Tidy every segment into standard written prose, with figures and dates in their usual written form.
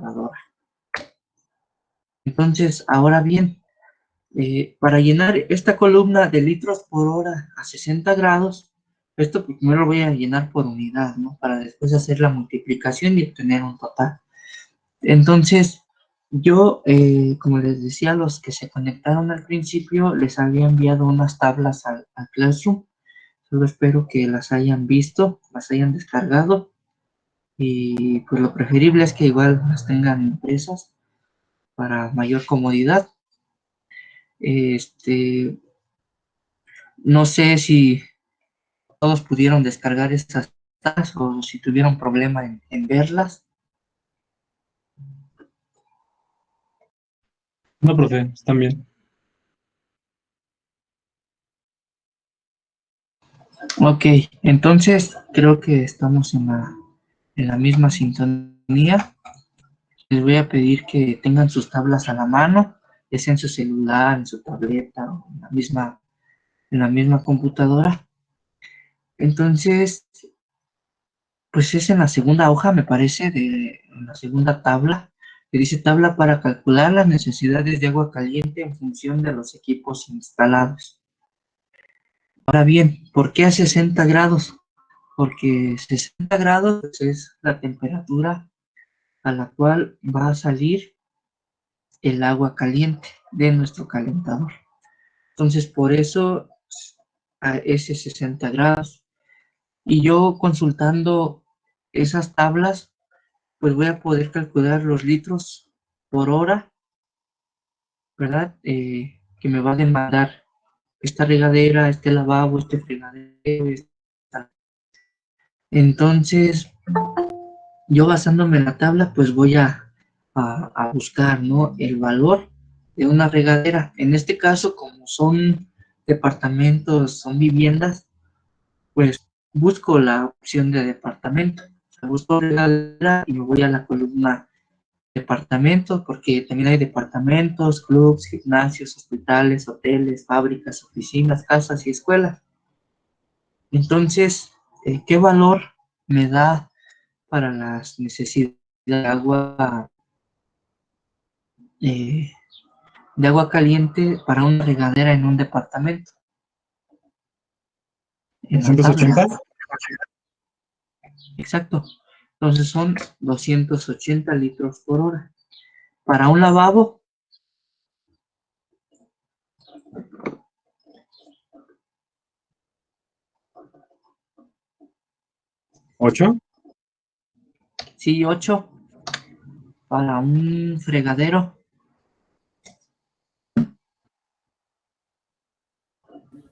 lavadora. Entonces, ahora bien, para llenar esta columna de litros por hora a 60 grados, esto primero lo voy a llenar por unidad, ¿no? Para después hacer la multiplicación y obtener un total. Entonces, yo, como les decía, a los que se conectaron al principio, les había enviado unas tablas al Classroom. Solo espero que las hayan visto, las hayan descargado. Y pues lo preferible es que igual las tengan impresas para mayor comodidad. No sé si todos pudieron descargar estas tablas o si tuvieron problema en verlas. No, profe, están bien. Ok, entonces creo que estamos en la misma sintonía. Les voy a pedir que tengan sus tablas a la mano, ya sea en su celular, en su tableta o en la misma computadora. Entonces, pues es en la segunda hoja, me parece, en la segunda tabla, que dice tabla para calcular las necesidades de agua caliente en función de los equipos instalados. Ahora bien, ¿por qué a 60 grados? Porque 60 grados es la temperatura a la cual va a salir el agua caliente de nuestro calentador. Entonces, por eso a ese 60 grados. Y yo consultando esas tablas, pues voy a poder calcular los litros por hora, ¿verdad? Que me va a demandar esta regadera, este lavabo, este fregadero. Entonces, yo basándome en la tabla, pues voy a buscar, ¿no? El valor de una regadera. En este caso, como son departamentos, son viviendas, pues busco la opción de departamento. O sea, busco regadera y me voy a la columna departamentos, porque también hay departamentos, clubs, gimnasios, hospitales, hoteles, fábricas, oficinas, casas y escuelas. Entonces, ¿qué valor me da para las necesidades eh, de agua caliente para una regadera en un departamento? En la tabla. 280. Exacto. Entonces son 280 litros por hora. Para un lavabo, 8. sí, 8. Para un fregadero,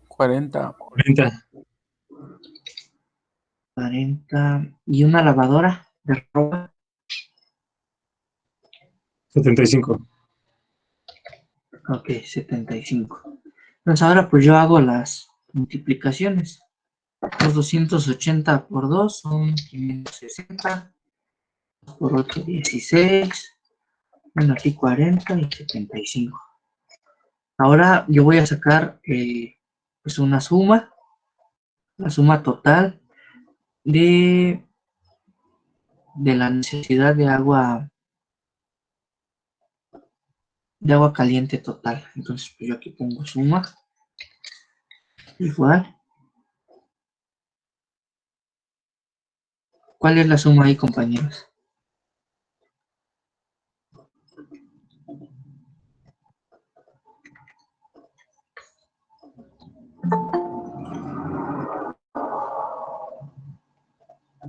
40. 40. 40. Y una lavadora de ropa, 75. ok, 75. Entonces ahora pues yo hago las multiplicaciones. Los 280 por 2 son 560, por 8, 16. Bueno, aquí 40 y 75. Ahora yo voy a sacar pues una suma, la suma total de, de la necesidad de agua caliente total. Entonces pues yo aquí pongo suma igual. ¿Cuál es la suma ahí, compañeros?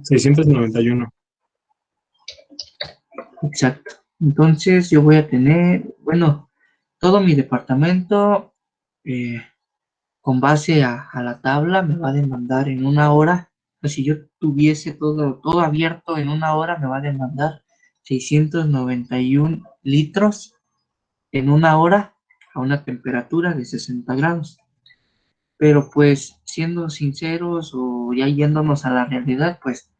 $691. Exacto. Entonces yo voy a tener, bueno, todo mi departamento con base a la tabla me va a demandar en una hora. O sea, si yo tuviese todo abierto en una hora, me va a demandar 691 litros en una hora a una temperatura de 60 grados. Pero pues siendo sinceros o ya yéndonos a la realidad, pues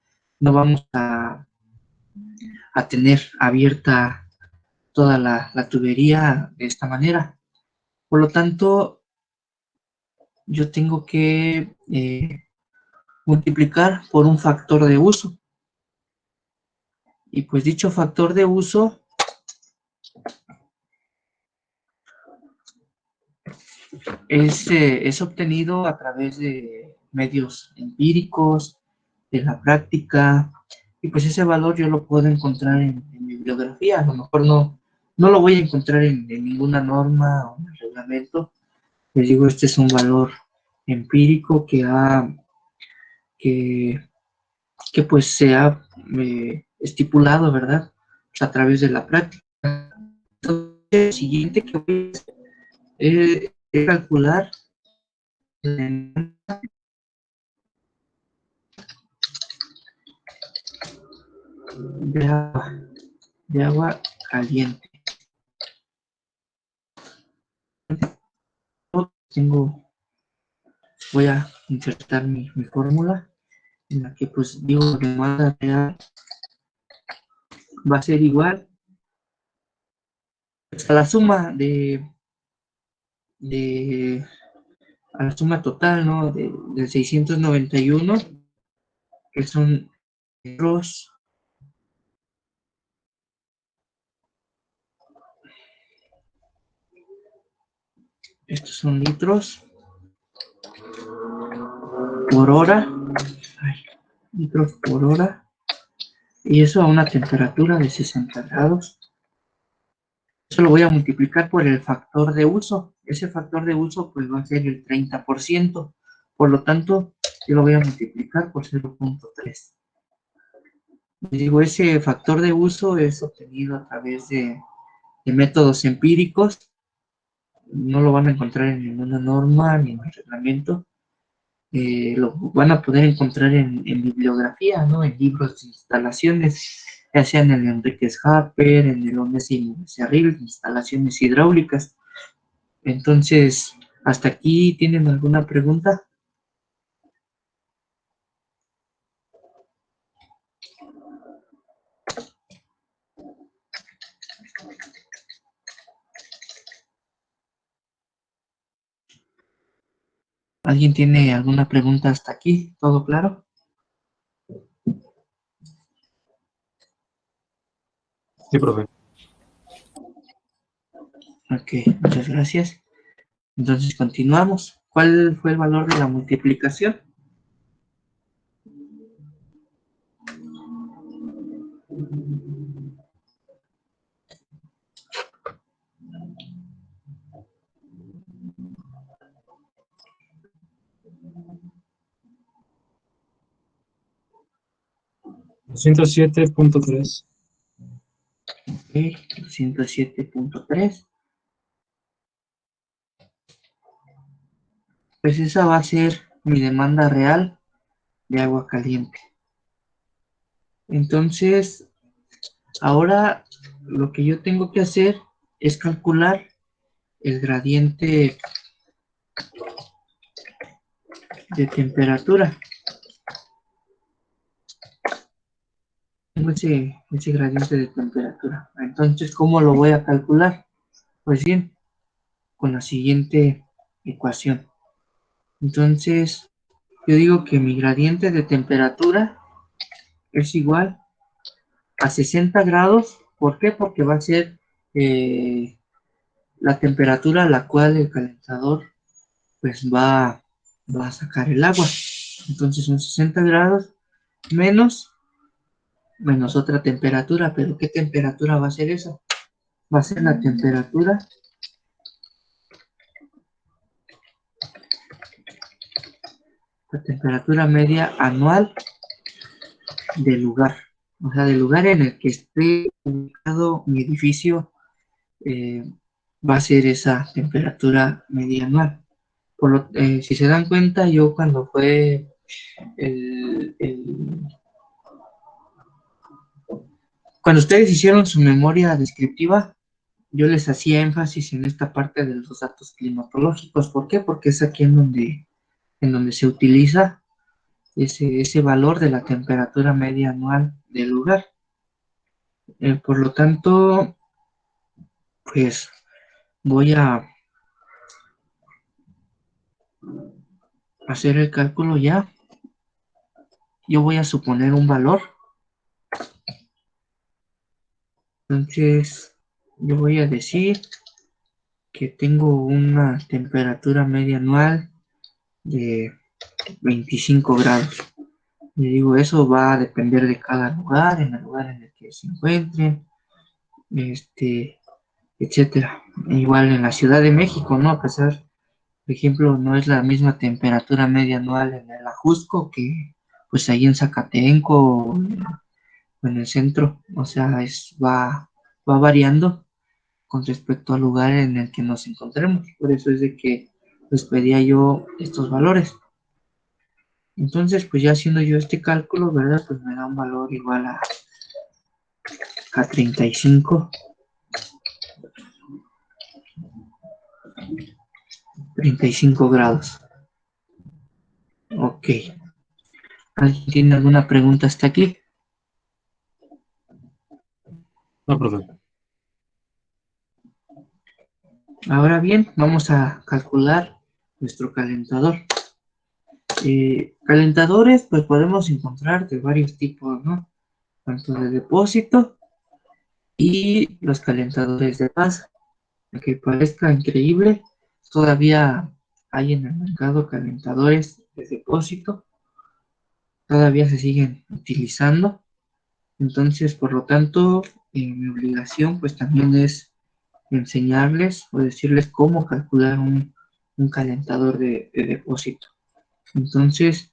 no vamos a tener abierta toda la tubería de esta manera. Por lo tanto, yo tengo que multiplicar por un factor de uso. Y pues dicho factor de uso es obtenido a través de medios empíricos, de la práctica, y pues ese valor yo lo puedo encontrar en bibliografía. A lo mejor no lo voy a encontrar en ninguna norma o en el reglamento. Les digo, este es un valor empírico que, que pues se ha estipulado, ¿verdad? Pues a través de la práctica. Entonces, lo siguiente que voy a hacer es calcular de agua, de agua caliente. Voy a insertar mi fórmula en la que pues digo que demanda real va a ser igual pues, a la suma de a la suma total, ¿no? De 691, que son litros, estos son litros por hora, litros por hora, y eso a una temperatura de 60 grados. Eso lo voy a multiplicar por el factor de uso. Ese factor de uso pues va a ser el 30%. Por lo tanto, yo lo voy a multiplicar por 0.3. Digo, ese factor de uso es obtenido a través de métodos empíricos. No lo van a encontrar en ninguna norma ni en el reglamento. Lo van a poder encontrar en bibliografía, ¿no? En libros de instalaciones, ya sea en el Enríquez Harper, en el Onésimo Becerril, instalaciones hidráulicas. Entonces, ¿hasta aquí tienen alguna pregunta? ¿Alguien tiene alguna pregunta hasta aquí? ¿Todo claro? Sí, profe. Ok, muchas gracias. Entonces, continuamos. ¿Cuál fue el valor de la multiplicación? $207.3. Ok, 107.3. Pues esa va a ser mi demanda real de agua caliente. Entonces, ahora lo que yo tengo que hacer es calcular el gradiente de temperatura. Tengo ese gradiente de temperatura. Entonces, ¿cómo lo voy a calcular? Pues bien, con la siguiente ecuación. Entonces, yo digo que mi gradiente de temperatura es igual a 60 grados. ¿Por qué? Porque va a ser la temperatura a la cual el calentador pues va a sacar el agua. Entonces son 60 grados menos otra temperatura. ¿Pero qué temperatura va a ser esa? Va a ser la temperatura media anual del lugar. O sea, del lugar en el que esté ubicado mi edificio, eh, va a ser esa temperatura media anual. Si se dan cuenta, yo cuando fue el, el- cuando ustedes hicieron su memoria descriptiva, yo les hacía énfasis en esta parte de los datos climatológicos. ¿Por qué? Porque es aquí en donde se utiliza ese valor de la temperatura media anual del lugar. Por lo tanto, pues voy a hacer el cálculo ya. Yo voy a suponer un valor Entonces, yo voy a decir que tengo una temperatura media anual de 25 grados. Y digo, eso va a depender de cada lugar, en el lugar en el que se encuentren, etcétera. Igual en la Ciudad de México, ¿no? A pesar, por ejemplo, no es la misma temperatura media anual en el Ajusco que pues ahí en Zacatenco o en el centro. O sea, va variando con respecto al lugar en el que nos encontremos. Por eso es de que les pedía yo estos valores. Entonces, pues ya haciendo yo este cálculo, ¿verdad? Pues me da un valor igual a 35 grados. Ok. ¿Alguien tiene alguna pregunta hasta aquí? No, profe. Ahora bien, vamos a calcular nuestro calentador. Calentadores, pues podemos encontrar de varios tipos, ¿no? Tanto de depósito y los calentadores de masa. Aunque parezca increíble, todavía hay en el mercado calentadores de depósito, todavía se siguen utilizando. Entonces, por lo tanto, mi obligación pues también es enseñarles o decirles cómo calcular un calentador de depósito. Entonces,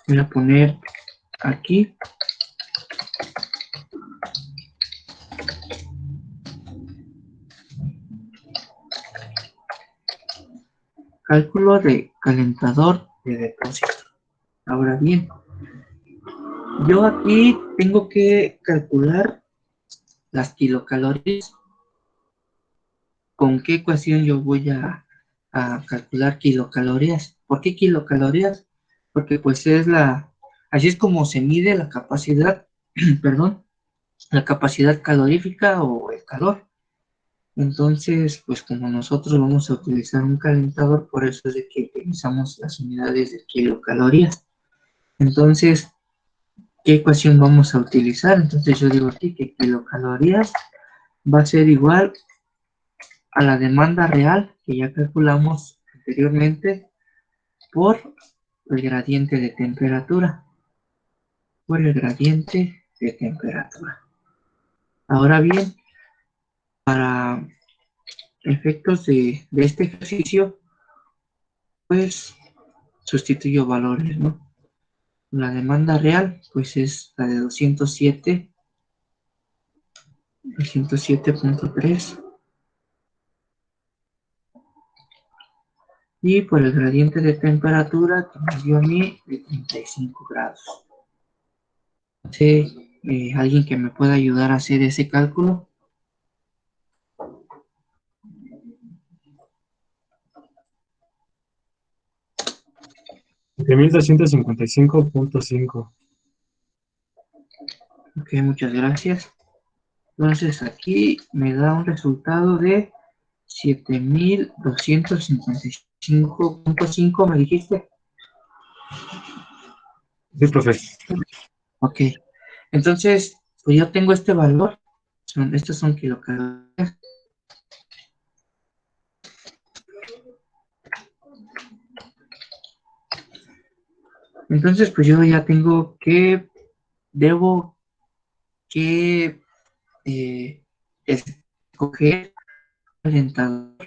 voy a poner aquí cálculo de calentador de depósito. Ahora bien, yo aquí tengo que calcular las kilocalorías. ¿Con qué ecuación yo voy a calcular kilocalorías? ¿Por qué kilocalorías? Porque pues así es como se mide la capacidad, perdón, la capacidad calorífica o el calor. Entonces, pues como nosotros vamos a utilizar un calentador, por eso es de que utilizamos las unidades de kilocalorías. Entonces, ¿qué ecuación vamos a utilizar? Entonces yo digo aquí que kilocalorías va a ser igual a la demanda real que ya calculamos anteriormente por el gradiente de temperatura. Por el gradiente de temperatura. Ahora bien, para efectos de este ejercicio, pues sustituyo valores, ¿no? La demanda real, pues es la de 207.3. Y por el gradiente de temperatura que me dio a mí de 35 grados. ¿Sí? ¿Alguien que me pueda ayudar a hacer ese cálculo? De 1255.5. Ok, muchas gracias. Entonces aquí me da un resultado de 7255.5, me dijiste. Sí, profe. Ok. Entonces, pues yo tengo este valor. Estos son kilocalorías. Entonces, pues yo ya tengo que, debo que escoger calentador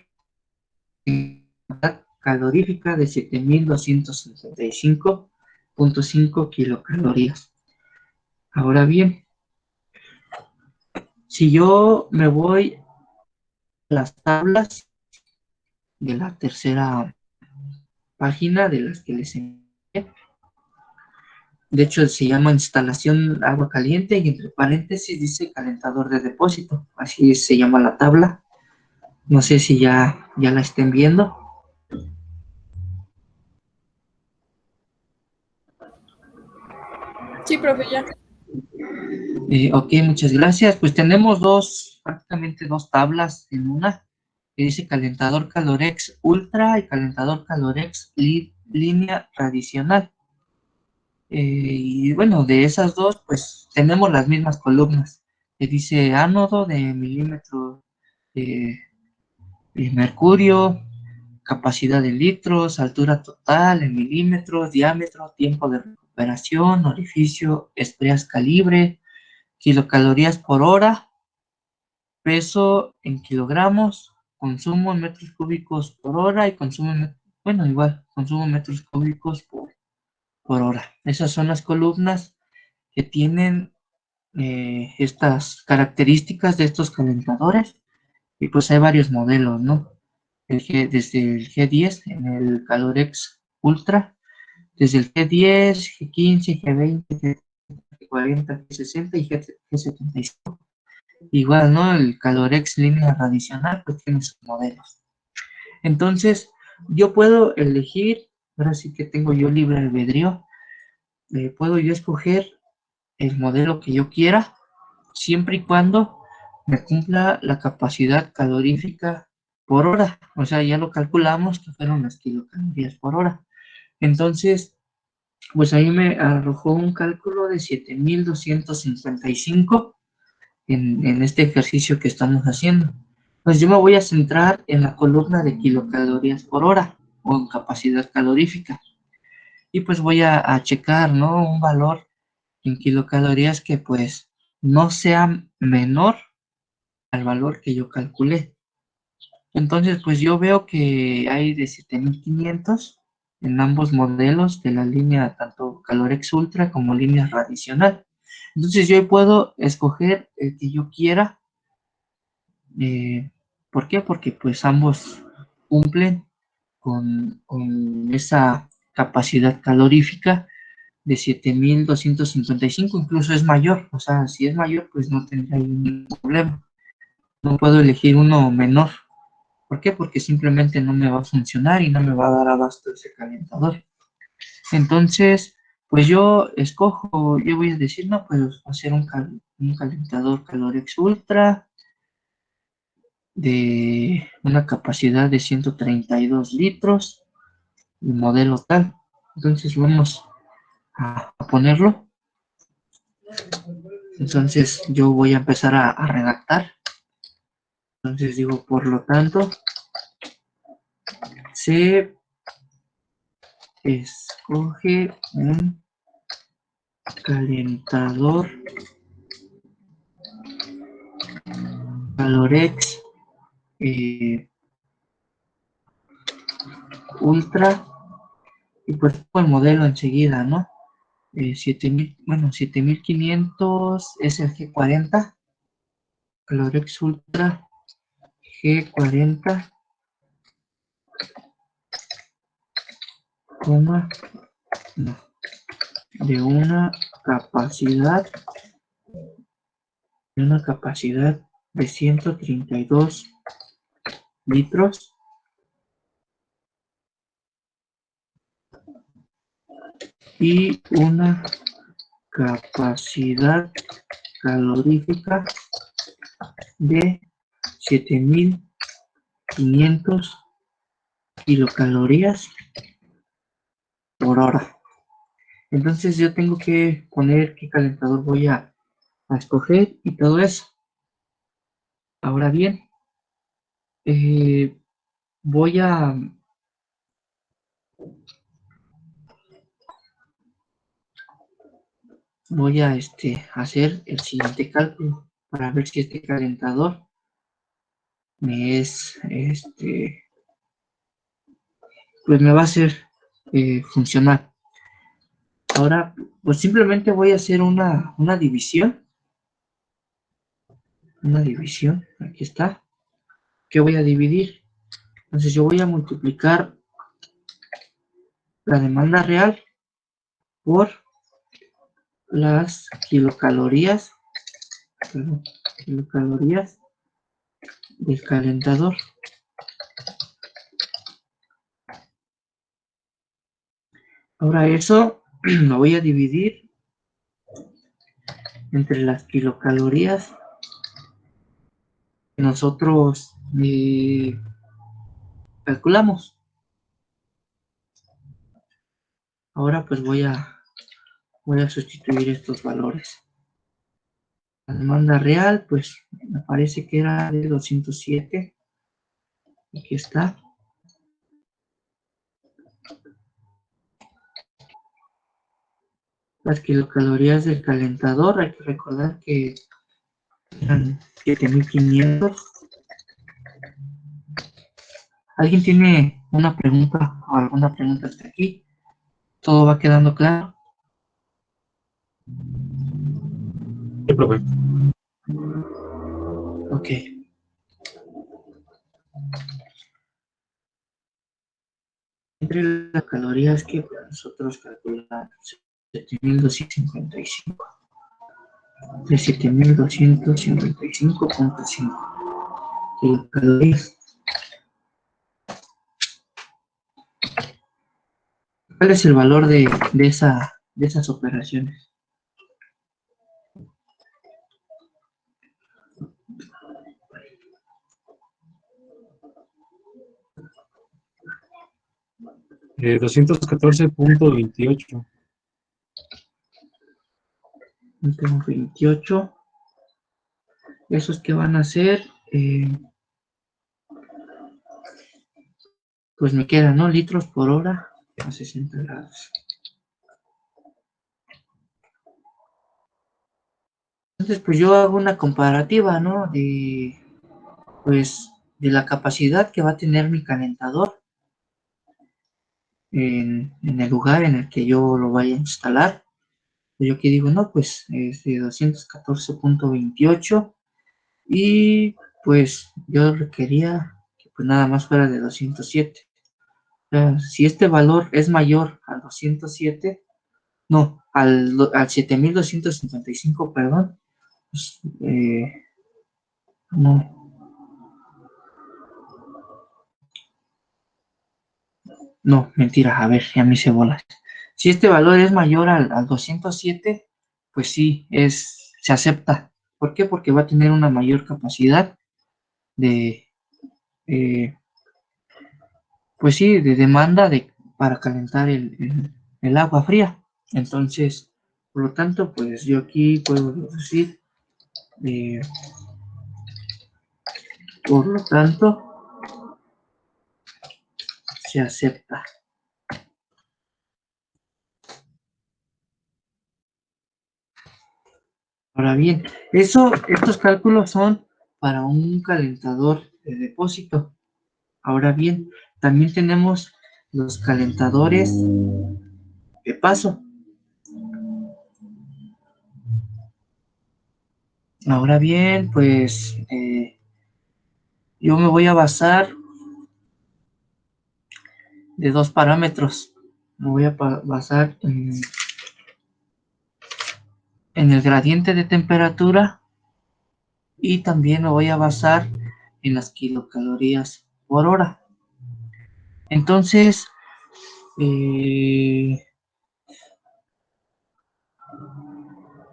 calorífica de 7255.5 kilocalorías. Ahora bien, si yo me voy a las tablas de la tercera página de las que les envié, de hecho se llama instalación agua caliente y entre paréntesis dice calentador de depósito, así se llama la tabla. No sé si ya la estén viendo. Sí, profe, ya. Ok, muchas gracias. Pues tenemos prácticamente dos tablas en una, que dice calentador Calorex Ultra y calentador Calorex línea tradicional. Y bueno, de esas dos, pues tenemos las mismas columnas. que dice ánodo de milímetros de mercurio, capacidad en litros, altura total en milímetros, diámetro, tiempo de recuperación, orificio, estrellas calibre, kilocalorías por hora, peso en kilogramos, consumo en metros cúbicos por hora y consumo consumo en metros cúbicos por hora. Esas son las columnas que tienen estas características de estos calentadores, y pues hay varios modelos, ¿no? Desde el G10 en el Calorex Ultra, desde el G10, G15, G20, G40, G60 y G75. Igual, ¿no? El Calorex línea tradicional pues tiene sus modelos. Entonces, yo puedo elegir, ahora sí que tengo yo libre albedrío, puedo yo escoger el modelo que yo quiera, siempre y cuando me cumpla la capacidad calorífica por hora. O sea, ya lo calculamos que fueron las kilocalorías por hora. Entonces, pues ahí me arrojó un cálculo de 7,255 en este ejercicio que estamos haciendo. Pues yo me voy a centrar en la columna de kilocalorías por hora o en capacidad calorífica. Y pues voy a checar, ¿no? Un valor en kilocalorías que pues no sea menor al valor que yo calculé. Entonces, pues yo veo que hay de 7,500 en ambos modelos de la línea tanto Calorex Ultra como línea tradicional. Entonces yo puedo escoger el que yo quiera. ¿Por qué? Porque pues ambos cumplen con esa capacidad calorífica de 7,255, incluso es mayor. O sea, si es mayor, pues no tendría ningún problema. No puedo elegir uno menor. ¿Por qué? Porque simplemente no me va a funcionar y no me va a dar abasto ese calentador. Entonces, pues yo escojo, yo voy a decir, no, pues va a ser un calentador Calorex Ultra de una capacidad de 132 litros, y modelo tal. Entonces vamos a ponerlo. Entonces yo voy a empezar a redactar. Entonces digo, por lo tanto, se escoge un calentador Calorex Ultra, y pues el modelo enseguida, ¿no? 7,500 es el G40, Calorex Ultra G40, coma, no, de una capacidad de 132 litros y una capacidad calorífica de 7,500 kilocalorías por hora. Entonces yo tengo que poner qué calentador voy a escoger y todo eso. Ahora bien, voy a hacer el siguiente cálculo para ver si este calentador me es pues me va a hacer funcionar. Ahora, pues simplemente voy a hacer una división. Una división, aquí está. ¿Qué voy a dividir? Entonces yo voy a multiplicar la demanda real por las kilocalorías del calentador. Ahora eso lo voy a dividir entre las kilocalorías que nosotros calculamos. Ahora pues voy a sustituir estos valores. La demanda real, pues me parece que era de 207. Aquí está. Las kilocalorías del calentador, hay que recordar que eran 7500. ¿Alguien tiene una pregunta o alguna pregunta hasta aquí? ¿Todo va quedando claro? Sí, profe. Ok. Entre las calorías que nosotros calculamos, 7255. De 7255.5 kilocalorías. ¿Cuál es el valor de esas operaciones? Eh, 214.28. Tengo 28. ¿Esos que van a ser? Pues me quedan, ¿no? Litros por hora a 60 grados. Entonces, pues yo hago una comparativa, ¿no? Pues, de la capacidad que va a tener mi calentador en el lugar en el que yo lo vaya a instalar. Yo aquí digo, no, pues es de 214.28 y pues yo requería que pues nada más fuera de 207. O sea, si este valor es mayor al 207, no, al 7255, perdón, pues, no, no, mentira, a ver, ya me hice bolas. Si este valor es mayor al 207, pues sí, se acepta. ¿Por qué? Porque va a tener una mayor capacidad de, eh, pues sí, de demanda para calentar el agua fría. Entonces, por lo tanto, pues yo aquí puedo decir, eh, por lo tanto, se acepta. Ahora bien, estos cálculos son para un calentador de depósito. Ahora bien, también tenemos los calentadores de paso. Ahora bien, pues yo me voy a basar de dos parámetros. Me voy a basar en el gradiente de temperatura y también me voy a basar en las kilocalorías por hora. Entonces,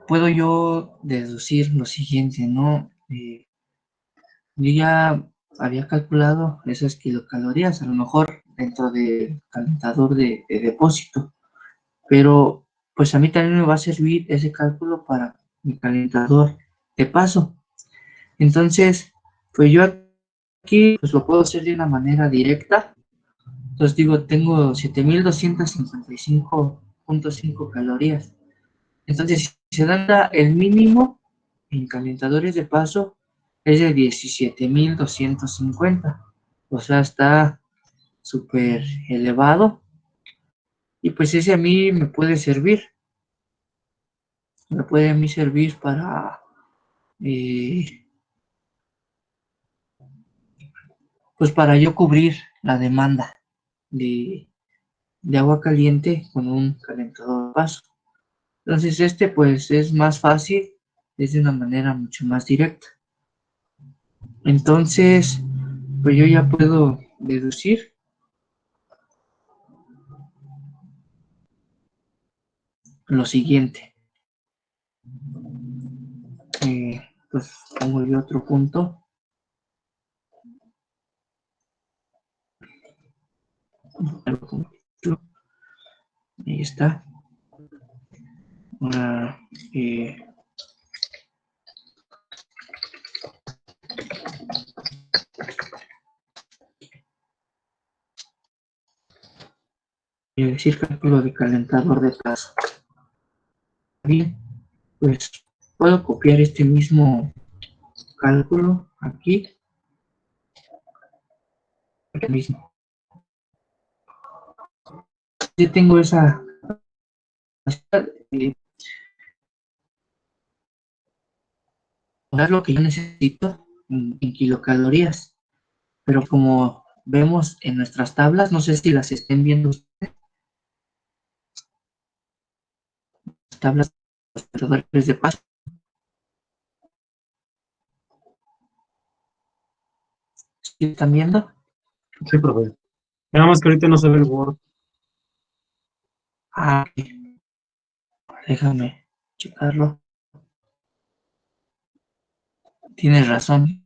puedo yo deducir lo siguiente, ¿no? Yo ya había calculado esas kilocalorías, a lo mejor dentro del calentador de depósito, pero pues a mí también me va a servir ese cálculo para mi calentador de paso. Entonces, pues yo aquí pues lo puedo hacer de una manera directa. Entonces digo, tengo 7255.5 calorías. Entonces, si se da el mínimo en calentadores de paso, es de 17.250. O sea, está súper elevado. Y pues ese a mí me puede servir. Me puede a mí servir eh, pues para yo cubrir la demanda de, de agua caliente con un calentador de paso. Entonces pues es más fácil, es de una manera mucho más directa. Entonces, pues yo ya puedo deducir lo siguiente. Pues pongo yo otro punto. Ahí está. Ahora, decir cálculo de calentador de paso. Bien, pues puedo copiar este mismo cálculo aquí, aquí mismo. Yo tengo esa capacidad de poner lo que yo necesito en kilocalorías, pero como vemos en nuestras tablas, no sé si las estén viendo ustedes, tablas de los calentadores de paso. ¿Sí están viendo? Sí, profe. Nada más que ahorita no se ve el Word. Ah, ok. Déjame checarlo. Tienes razón.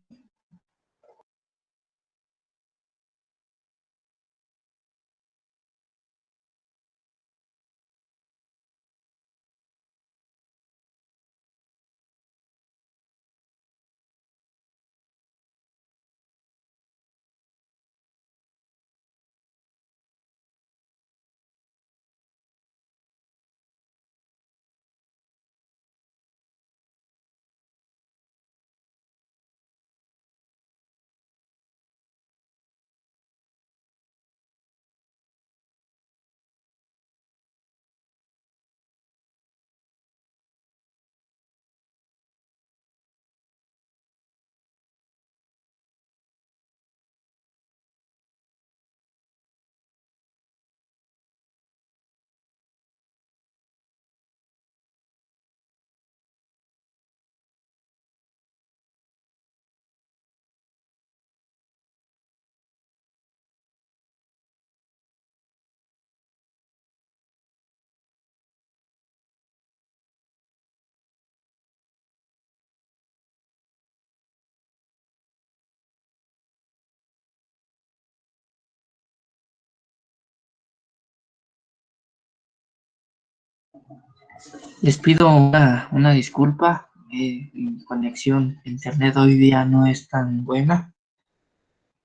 Les pido una disculpa. Mi conexión a internet hoy día no es tan buena.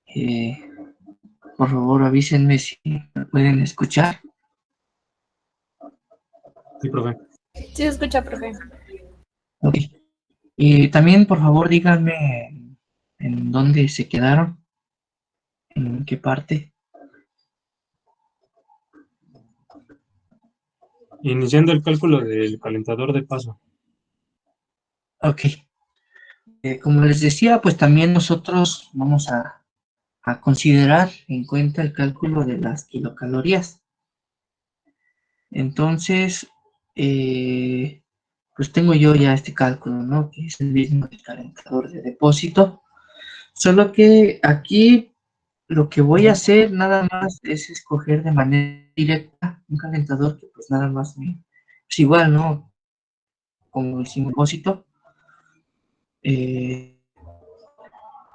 Eh, por favor, avísenme si me pueden escuchar. Sí, profe. Sí, se escucha, profe. Ok. Y también, por favor, díganme en dónde se quedaron, en qué parte. Iniciando el cálculo del calentador de paso. Ok. Como les decía, pues también nosotros vamos a considerar en cuenta el cálculo de las kilocalorías. Entonces, pues tengo yo ya este cálculo, ¿no? Que es el mismo del calentador de depósito. Solo que aquí lo que voy a hacer nada más es escoger de manera directa un calentador que pues nada más es igual, ¿no? Como el sin depósito. Eh,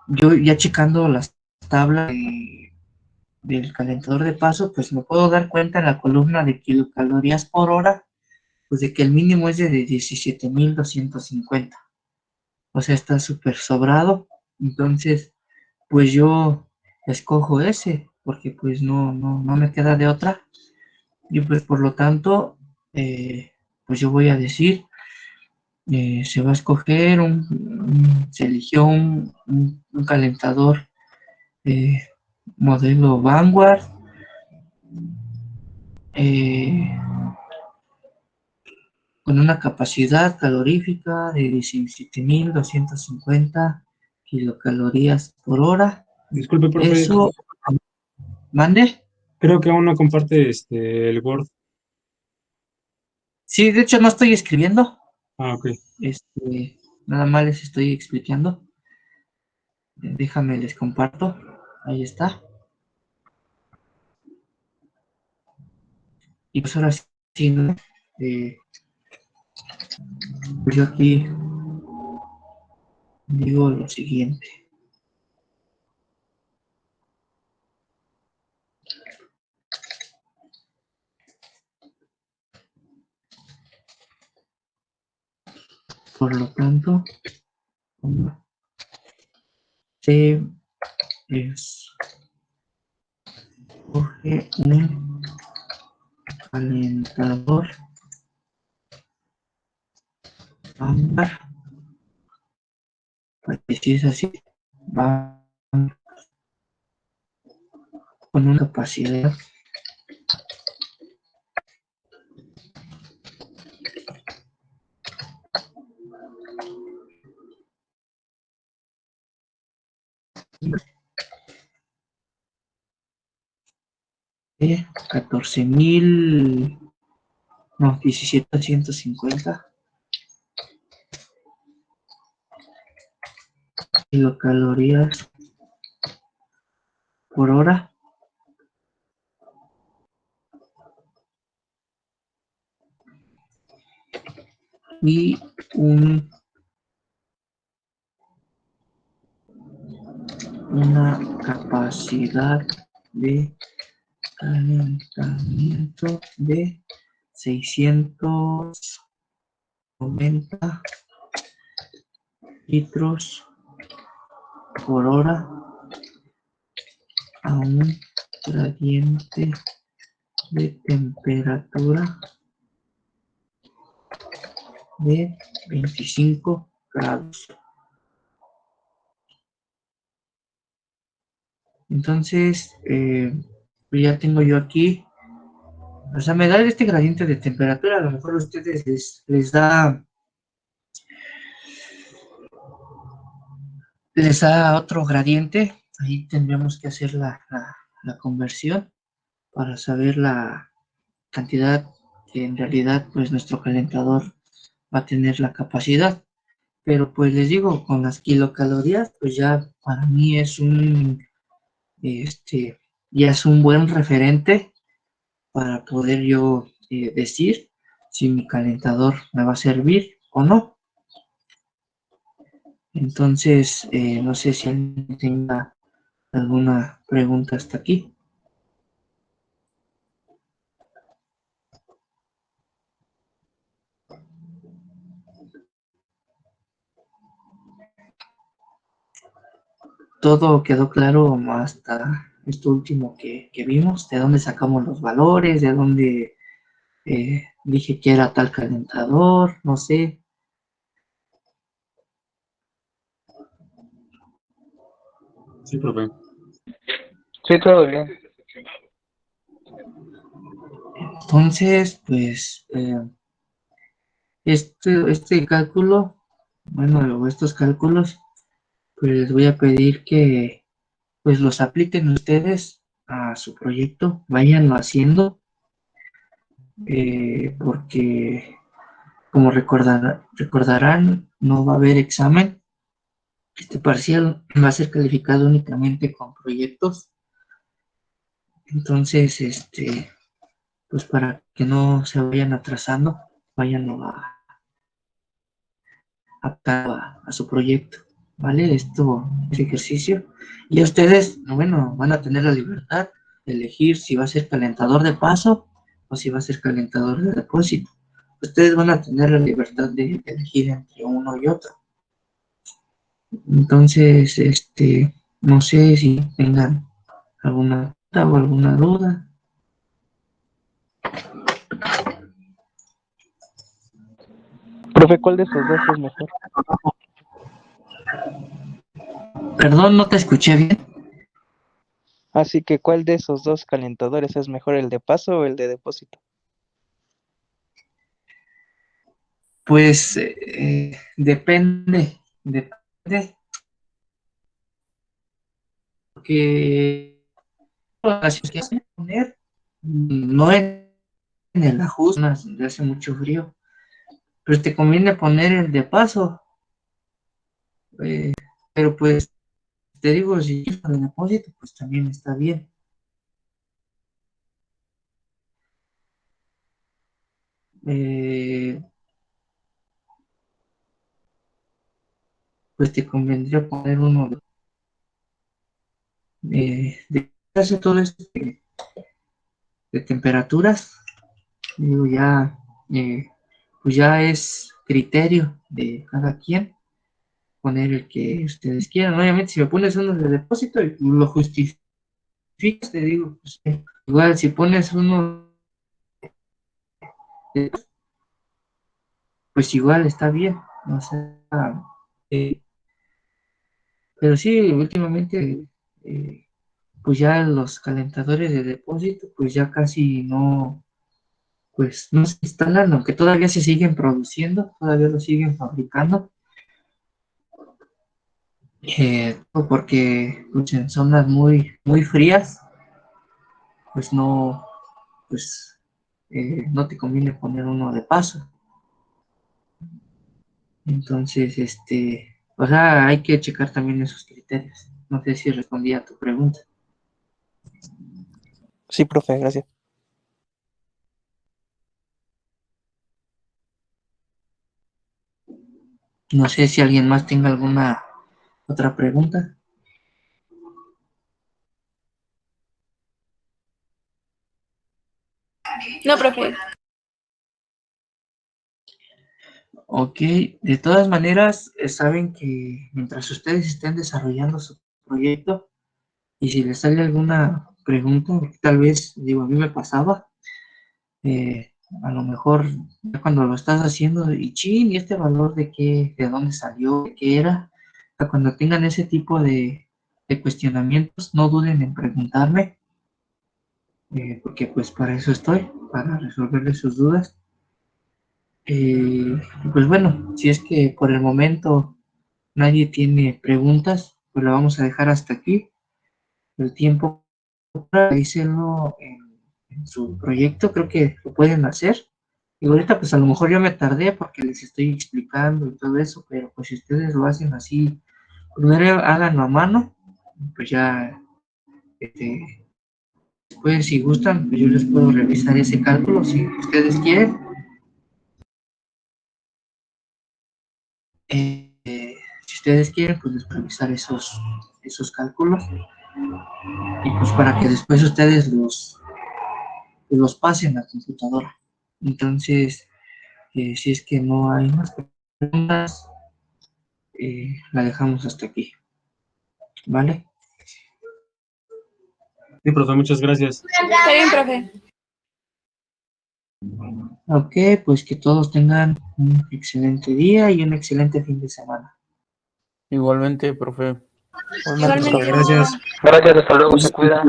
yo ya checando las tablas del calentador de paso, pues me puedo dar cuenta en la columna de kilocalorías por hora, pues de que el mínimo es de 17,250. O sea, está súper sobrado. Entonces, pues yo escojo ese, porque pues no me queda de otra. Y pues por lo tanto, pues yo voy a decir, se va a escoger se eligió un calentador eh, modelo Vanguard, eh, con una capacidad calorífica de 17,250 kilocalorías por hora. Disculpe, profe. Eso, mande. Creo que aún no comparte el Word. Sí, de hecho no estoy escribiendo, Ah, ok. nada más les estoy explicando. Déjame, les comparto. Ahí está. Y pues ahora sí, ¿no? Eh, pues yo aquí digo lo siguiente. Por lo tanto, se escoge un calentador ámbar, pues si es así, va con una capacidad de 14,000, no, 17,150 kilocalorías por hora. Y una capacidad de calentamiento de 690 litros por hora a un gradiente de temperatura de 25 grados. Entonces, ya tengo yo aquí, o sea, me da este gradiente de temperatura. A lo mejor a ustedes les da otro gradiente. Ahí tendríamos que hacer la conversión para saber la cantidad que en realidad pues nuestro calentador va a tener la capacidad. Pero pues les digo, con las kilocalorías, pues ya para mí es ya es un buen referente para poder yo decir si mi calentador me va a servir o no. Entonces, no sé si alguien tenga alguna pregunta hasta aquí. Todo quedó claro hasta esto último que vimos, de dónde sacamos los valores, de dónde dije que era tal calentador, no sé. Sí, profe. Sí, todo bien. Entonces, pues, este cálculo, bueno, estos cálculos, pues les voy a pedir que pues los apliquen ustedes a su proyecto, váyanlo haciendo, porque como recordarán, no va a haber examen. Este parcial va a ser calificado únicamente con proyectos. Entonces, pues para que no se vayan atrasando, vayan a su proyecto, ¿vale? Este ejercicio. Y ustedes, bueno, van a tener la libertad de elegir si va a ser calentador de paso o si va a ser calentador de depósito. Ustedes van a tener la libertad de elegir entre uno y otro. Entonces, no sé si tengan alguna o alguna duda. Profe, ¿cuál de esos dos es mejor? Perdón, no te escuché bien. Así que, ¿cuál de esos dos calentadores es mejor, el de paso o el de depósito? Pues depende, porque las que hacen poner no en el ajuste, donde hace mucho frío, pero te conviene poner el de paso, eh, pero pues te digo, si quieres el depósito, pues también está bien. Eh, pues te convendría poner uno hace todo esto de temperaturas, digo, ya, pues ya es criterio de cada quien poner el que ustedes quieran. Obviamente, si me pones uno de depósito y lo justificas, te digo, pues, igual si pones uno pues igual está bien, o sea, eh, pero sí, últimamente, pues ya los calentadores de depósito, pues ya casi no, pues no se instalan, aunque todavía se siguen produciendo, todavía lo siguen fabricando, porque pues, en zonas muy frías, pues no, pues no te conviene poner uno de paso. Entonces, o sea, hay que checar también esos criterios. No sé si respondí a tu pregunta. Sí, profe, gracias. No sé si alguien más tenga alguna otra pregunta. No, profe. Ok, de todas maneras, saben que mientras ustedes estén desarrollando su proyecto y si les sale alguna pregunta, tal vez, digo, a mí me pasaba, eh, a lo mejor ya cuando lo estás haciendo, y chin, ¿y este valor de qué, de dónde salió, de qué era? O sea, cuando tengan ese tipo de cuestionamientos, no duden en preguntarme, porque pues para eso estoy, para resolverles sus dudas. Pues bueno, si es que por el momento nadie tiene preguntas, pues lo vamos a dejar hasta aquí. El tiempo para hacerlo en su proyecto, creo que lo pueden hacer. Y ahorita pues a lo mejor yo me tardé porque les estoy explicando y todo eso, pero pues si ustedes lo hacen así, primero háganlo a mano, pues ya, después si gustan, pues yo les puedo revisar ese cálculo si ustedes quieren. Si ustedes quieren, pues les puedo revisar esos cálculos y pues para que después ustedes los pasen a la computadora. Entonces, si es que no hay más preguntas, la dejamos hasta aquí, ¿vale? Sí, profe, muchas gracias. Está bien, profe. Ok, pues que todos tengan un excelente día y un excelente fin de semana. Igualmente, profe. Igualmente, Igualmente. profe. Gracias. Gracias, hasta luego, se cuida.